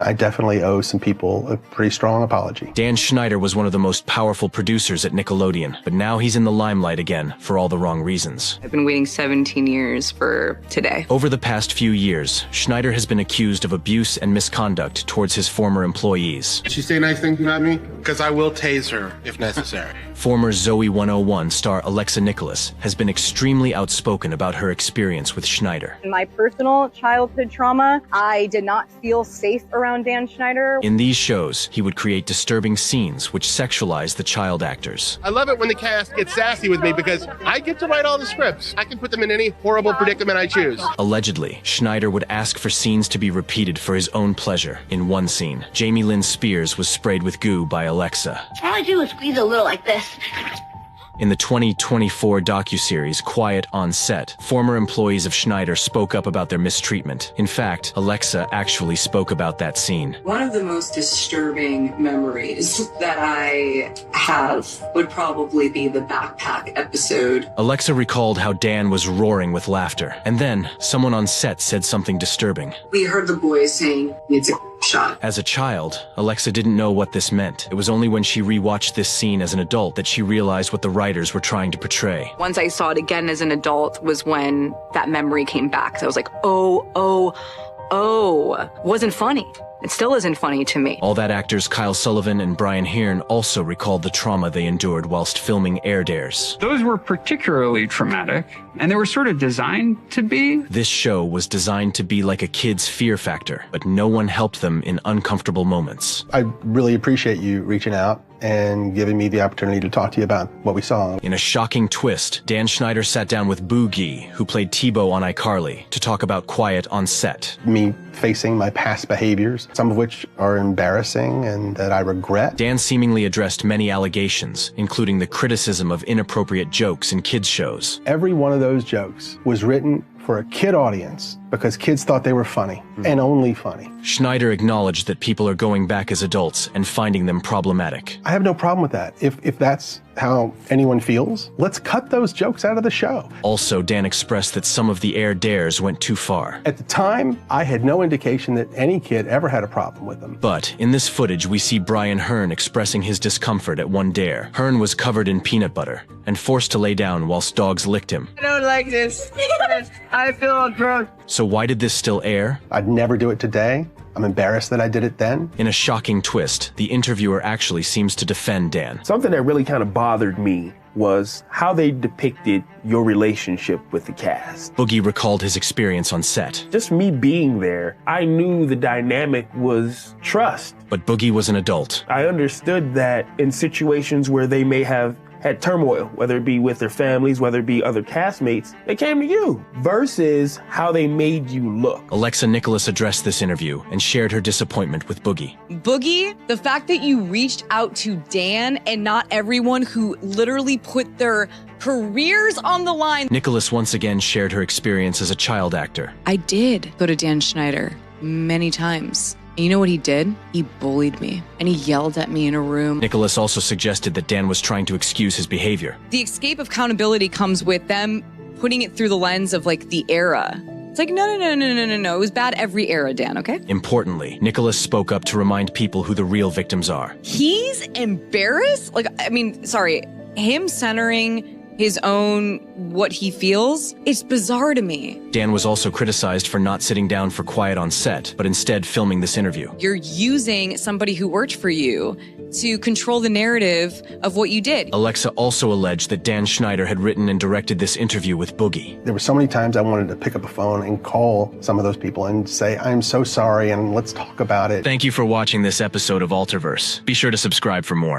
I definitely owe some people a pretty strong apology. Dan Schneider was one of the most powerful producers at Nickelodeon, but now he's in the limelight again for all the wrong reasons. I've been waiting 17 years for today. Over the past few years, Schneider has been accused of abuse and misconduct towards his former employees. Did she say nice things about me? Because I will tase her if necessary. Former Zoe 101 star Alexa Nicholas has been extremely outspoken about her experience with Schneider. In my personal childhood trauma, I did not feel safe around Dan Schneider. In these shows, he would create disturbing scenes which sexualize the child actors. I love it when the cast gets sassy with me because I get to write all the scripts. I can put them in any horrible predicament I choose. Allegedly, Schneider would ask for scenes to be repeated for his own pleasure. In one scene, Jamie Lynn Spears was sprayed with goo by Alexa. All I do is squeeze a little like this. In the 2024 docuseries Quiet on Set, former employees of Schneider spoke up about their mistreatment. In fact, Alexa actually spoke about that scene. One of the most disturbing memories that I have would probably be the backpack episode. Alexa recalled how Dan was roaring with laughter, and then someone on set said something disturbing. We heard the boys saying, "It's a shot." As a child, Alexa didn't know what this meant. It was only when she rewatched this scene as an adult that she realized what the writers were trying to portray. Once I saw it again as an adult was when that memory came back. So I was like, oh, wasn't funny. It still isn't funny to me. All That actors Kyle Sullivan and Brian Hearn also recalled the trauma they endured whilst filming Air Dares. Those were particularly traumatic, and they were sort of designed to be. This show was designed to be like a kid's fear factor, but no one helped them in uncomfortable moments. I really appreciate you reaching out and giving me the opportunity to talk to you about what we saw. In a shocking twist, Dan Schneider sat down with Boogie, who played Tebow on iCarly, to talk about Quiet on Set. Me facing my past behaviors, some of which are embarrassing and that I regret. Dan seemingly addressed many allegations, including the criticism of inappropriate jokes in kids' shows. Every one of those jokes was written for a kid audience because kids thought they were funny and only funny. Schneider acknowledged that people are going back as adults and finding them problematic. I have no problem with that. If that's how anyone feels, let's cut those jokes out of the show. Also, Dan expressed that some of the Air Dares went too far. At the time, I had no indication that any kid ever had a problem with them. But in this footage, we see Brian Hearn expressing his discomfort at one dare. Hearn was covered in peanut butter and forced to lay down whilst dogs licked him. I don't like this. I feel gross. So why did this still air? I'd never do it today. I'm embarrassed that I did it then. In a shocking twist, the interviewer actually seems to defend Dan. Something that really kind of bothered me was how they depicted your relationship with the cast. Boogie recalled his experience on set. Just me being there, I knew the dynamic was trust. But Boogie was an adult. I understood that in situations where they may have had turmoil, whether it be with their families, whether it be other castmates, they came to you, versus how they made you look. Alexa Nicholas addressed this interview and shared her disappointment with Boogie. Boogie, the fact that you reached out to Dan and not everyone who literally put their careers on the line. Nicholas once again shared her experience as a child actor. I did go to Dan Schneider many times. And you know what he did? He bullied me, and he yelled at me in a room. Nicholas also suggested that Dan was trying to excuse his behavior. The escape of accountability comes with them putting it through the lens of, like, the era. It's like, no. It was bad every era, Dan, okay? Importantly, Nicholas spoke up to remind people who the real victims are. He's embarrassed? Him centering his own what he feels, it's bizarre to me. Dan was also criticized for not sitting down for Quiet on Set, but instead filming this interview. You're using somebody who worked for you to control the narrative of what you did. Alexa also alleged that Dan Schneider had written and directed this interview with Boogie. There were so many times I wanted to pick up a phone and call some of those people and say, I'm so sorry and let's talk about it. Thank you for watching this episode of Alterverse. Be sure to subscribe for more.